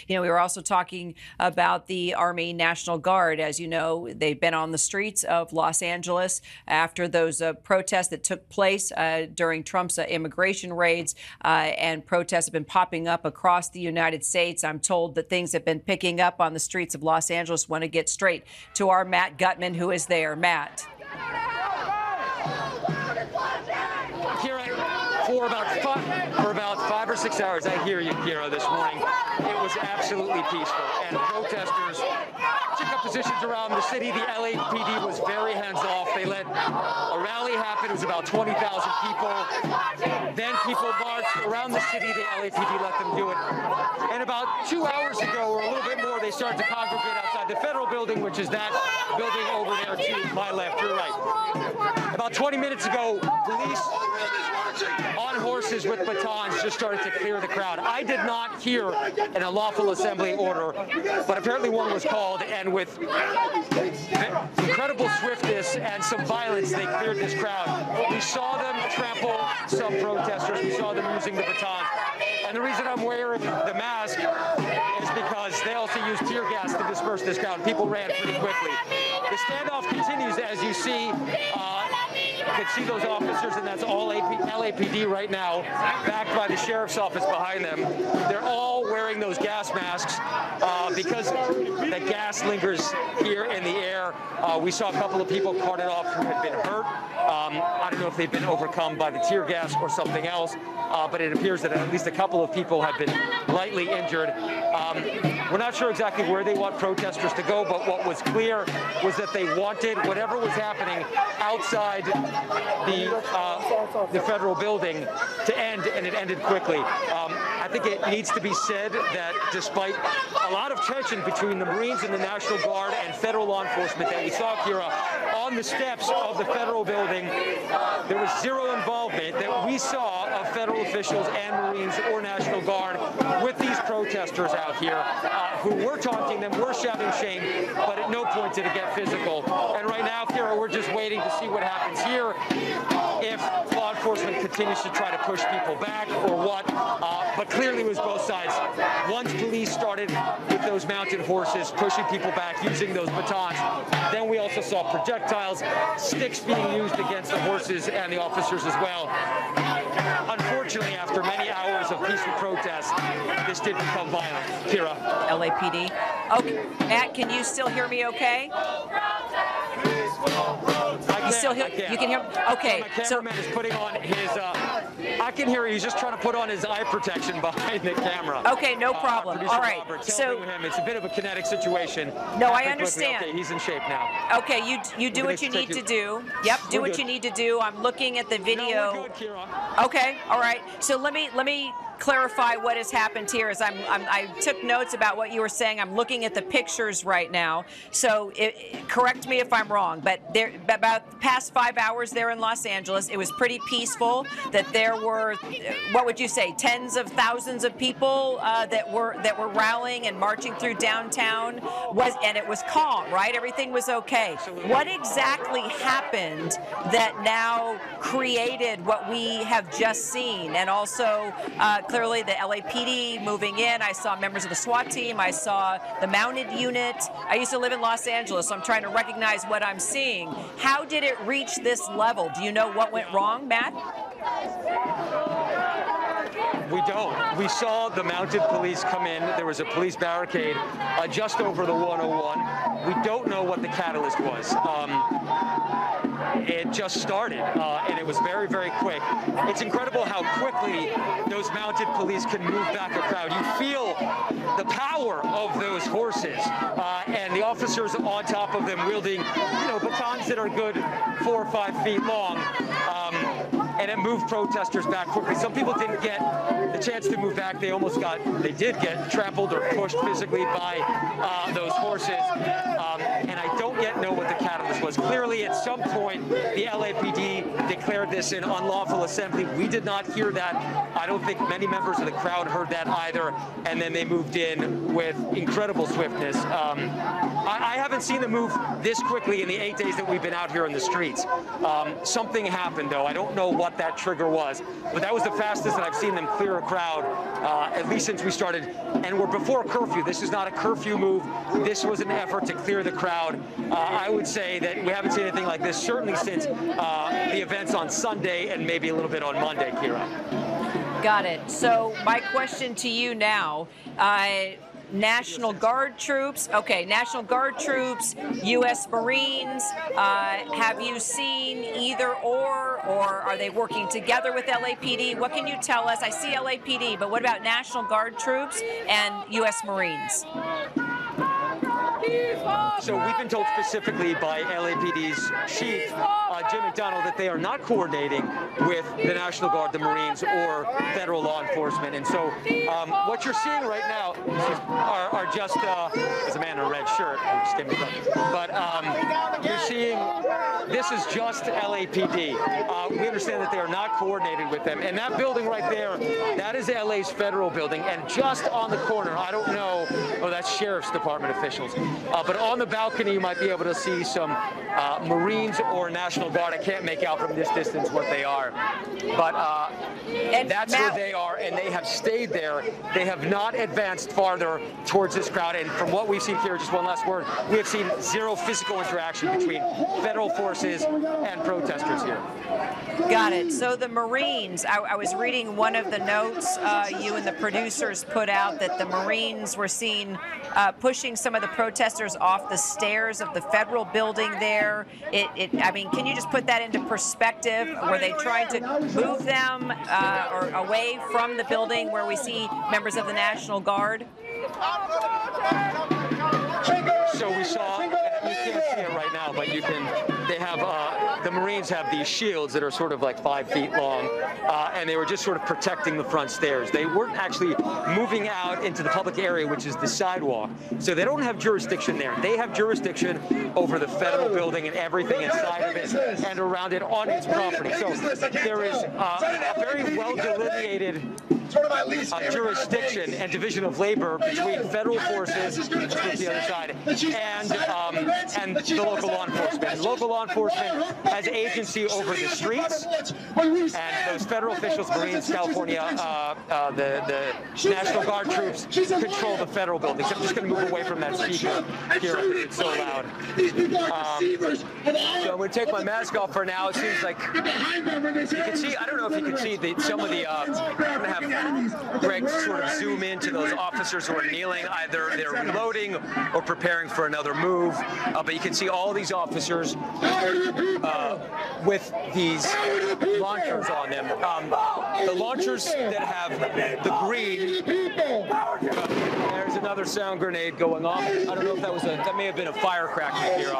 You know, we were also talking about the Army National Guard. As you know, they've been on the streets of Los Angeles after those protests that took place during Trump's immigration raids, and protests have been popping up across the United States. I'm told that things have been picking up on the streets of Los Angeles. Want to get straight to our Matt Gutman, who is there. Matt. For about 5 or 6 hours, I hear you, Kira, this morning. It was absolutely peaceful, and protesters took up positions around the city. The LAPD was very hands-off. They let a rally happen. It was about 20,000 people. Then people marched around the city. The LAPD let them do it. And about 2 hours ago, or a little bit more, they started to congregate outside the federal building, which is that building over there to my left, your right. About 20 minutes ago, police on horses with batons just started to clear the crowd. I did not hear an unlawful assembly order, but apparently one was called, and with incredible swiftness and some violence, they cleared this crowd. We saw them trample some protesters. We saw them using the batons. And the reason I'm wearing the mask is because they also used tear gas to disperse this crowd. People ran pretty quickly. The standoff continues, as you see. You can see those officers, and that's all LAPD right now, backed by the sheriff's office behind them. They're all wearing those gas masks because the gas lingers here in the air. We saw a couple of people carted off who had been hurt. I don't know if they've been overcome by the tear gas or something else, but it appears that at least a couple of people have been lightly injured. We're not sure exactly where they want protesters to go, but what was clear was that they wanted whatever was happening outside the federal building to end, and it ended quickly. I think it needs to be said that despite a lot of tension between the Marines and the National Guard and federal law enforcement that we saw, Kira, on the steps of the federal building, there was zero involvement that we saw of federal officials and Marines or National Guard with these protesters out here who were taunting them, were shouting shame, but at no point did it get physical. And right now, Kira, we're just waiting to see what happens here, if law enforcement continues to try to push people back or what. But clearly it was both sides. Once police started with those mounted horses pushing people back, using those batons, then we also saw projectiles, sticks being used against the horses and the officers as well. Unfortunately, after many hours of peaceful protest, this did become violent. Kira. LAPD. Okay, Matt, can you still hear me okay? You can hear me? Okay. My cameraman is putting on his, I can hear he's just trying to put on his eye protection behind the camera. Okay, no problem. All right. Robert's helping him. It's a bit of a kinetic situation. No, I understand. Okay, he's in shape now. Okay, you do what you need to do. Yep, do what you need to do. I'm looking at the video. No, we're good, Kira. Okay, all right. So let me clarify what has happened here. As I took notes about what you were saying. I'm looking at the pictures right now. So correct me if I'm wrong, but about the past 5 hours there in Los Angeles, it was pretty peaceful. That there were, what would you say, tens of thousands of people that were rallying and marching through downtown. And it was calm, right? Everything was okay. Absolutely. What exactly happened that now created what we have just seen? And also, clearly the LAPD moving in. I saw members of the SWAT team. I saw the mounted unit. I used to live in Los Angeles, so I'm trying to recognize what I'm seeing. How did it reach this level? Do you know what went wrong, Matt? We don't. We saw the mounted police come in. There was a police barricade just over the 101. We don't know what the catalyst was. It just started, and it was very, very quick. It's incredible how quickly those mounted police can move back a crowd. You feel the power of those horses, and the officers on top of them wielding, batons that are good 4 or 5 feet long, and it moved protesters back quickly. Some people didn't get the chance to move back. They did get trampled or pushed physically by those horses, and I don't yet know what the catalyst was. Clearly, at some point, the LAPD declared this an unlawful assembly. We did not hear that. I don't think many members of the crowd heard that either. And then they moved in with incredible swiftness. I haven't seen them move this quickly in the 8 days that we've been out here in the streets. Something happened, though. I don't know what that trigger was, but that was the fastest that I've seen them clear a crowd, at least since we started. And we're before curfew. This is not a curfew move. This was an effort to clear the crowd. I would say that we haven't seen anything like this, certainly since the events on Sunday and maybe a little bit on Monday, Kira. Got it. So my question to you now, National Guard troops, okay, National Guard troops, U.S. Marines, have you seen either or are they working together with LAPD? What can you tell us? I see LAPD, but what about National Guard troops and U.S. Marines? So we've been told specifically by LAPD's chief, Jim McDonald, that they are not coordinating with the National Guard, the Marines, or federal law enforcement. And so what you're seeing right now are just, there's a man in a red shirt, but you're seeing, this is just LAPD. We understand that they are not coordinated with them. And that building right there, that is LA's federal building. And just on the corner, I don't know, oh, that's Sheriff's Department officials. But on the balcony, you might be able to see some Marines or National Guard. I can't make out from this distance what they are. But that's where they are, and they have stayed there. They have not advanced farther towards this crowd. And from what we've seen here, just one last word, we have seen zero physical interaction between federal forces and protesters here. Got it. So the Marines, I was reading one of the notes you and the producers put out that the Marines were seen pushing some of the protesters off the stairs of the federal building there. I mean, can you just put that into perspective? Were they trying to move them or away from the building where we see members of the National Guard? So we saw, you can't see it right now, but you can, they have, the Marines have these shields that are sort of like 5 feet long, and they were just sort of protecting the front stairs. They weren't actually moving out into the public area, which is the sidewalk. So they don't have jurisdiction there. They have jurisdiction over the federal building and everything inside of it and around it on its property. So there is a very well delineated jurisdiction and division of labor between federal forces, which is the other side, and the local law enforcement. And local law enforcement has agency over the streets, and those federal officials, Marines, California, the National Guard troops, control the federal buildings. I'm just going to move away from that speaker here because it's so loud. So I'm going to take my mask off for now. It seems like you can see, I don't know if you can see some of the, I'm going to have Greg sort of zoom into those officers who are kneeling. Either they're reloading or preparing for another move. But you can see all these officers with these launchers on them. The launchers that have the green, there's another sound grenade going off. I don't know if that may have been a firecracker here.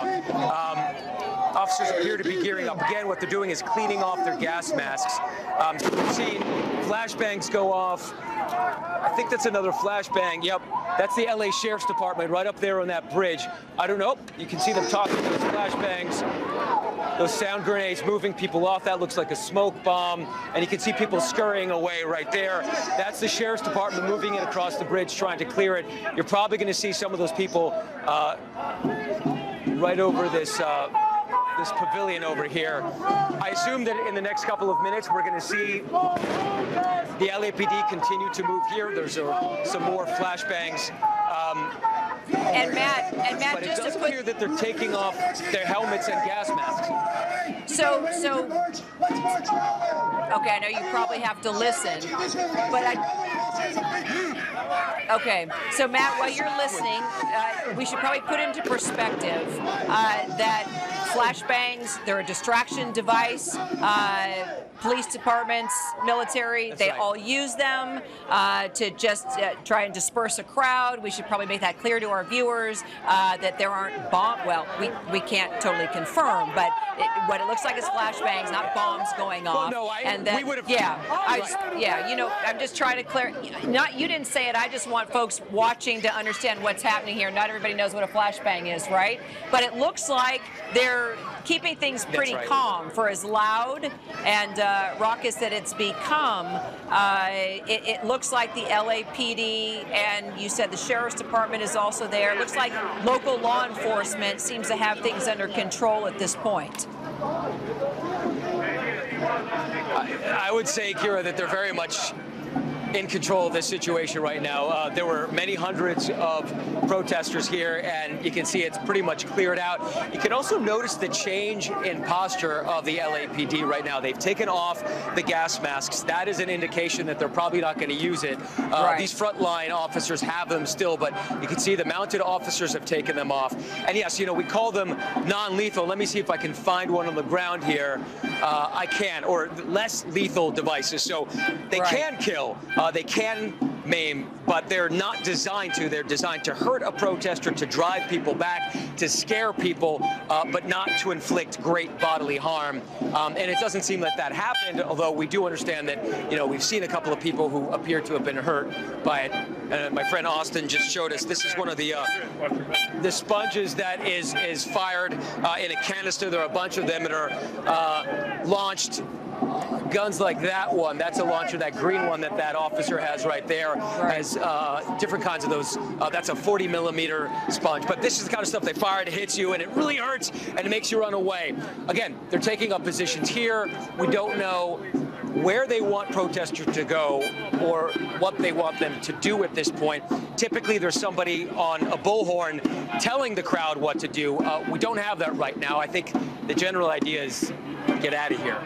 Officers appear to be gearing up. Again, what they're doing is cleaning off their gas masks. So we've seen flashbangs go off. I think that's another flashbang. Yep, that's the LA Sheriff's Department right up there on that bridge. I don't know. You can see them talking to those flashbangs, those sound grenades moving people off. That looks like a smoke bomb. And you can see people scurrying away right there. That's the Sheriff's Department moving it across the bridge, trying to clear it. You're probably going to see some of those people right over this pavilion over here. I assume that in the next couple of minutes we're going to see the LAPD continue to move here. There's some more flashbangs. And Matt, but it does appear that they're taking off their helmets and gas masks. So, okay, I know you probably have to listen, but okay, so Matt, while you're listening, we should probably put into perspective that flashbangs, they're a distraction device. Police departments, military, they all use them to just try and disperse a crowd. We should probably make that clear to our viewers that there aren't bombs. Well, we can't totally confirm, but what it looks like is flashbangs, not bombs going off. Well, no, we would have. Yeah, you know, I'm just trying to clear. You didn't say it. I just want folks watching to understand what's happening here. Not everybody knows what a flashbang is, right? But it looks like they're they're keeping things pretty right. calm. For as loud and raucous that it's become, it looks like the LAPD, and you said the Sheriff's Department is also there. It looks like local law enforcement seems to have things under control at this point. I would say, Kira, that they're very much in control of this situation right now. There were many hundreds of protesters here, and you can see it's pretty much cleared out. You can also notice the change in posture of the LAPD right now. They've taken off the gas masks. That is an indication that they're probably not going to use it. Right. These frontline officers have them still, but you can see the mounted officers have taken them off. And yes, you know, we call them non-lethal. Let me see if I can find one on the ground here. I can, or less lethal devices. So they can kill. They can maim, but they're not designed to. They're designed to hurt a protester, to drive people back, to scare people, but not to inflict great bodily harm. And it doesn't seem that that happened, although we do understand that, you know, we've seen a couple of people who appear to have been hurt by it. My friend Austin just showed us, this is one of the sponges that is fired in a canister. There are a bunch of them that are launched. Guns like that one, that's a launcher. That green one that officer has right there has different kinds of those. That's a 40-millimeter sponge. But this is the kind of stuff they fire, it hits you, and it really hurts, and it makes you run away. Again, they're taking up positions here. We don't know where they want protesters to go or what they want them to do at this point. Typically, there's somebody on a bullhorn telling the crowd what to do. We don't have that right now. I think the general idea is get out of here.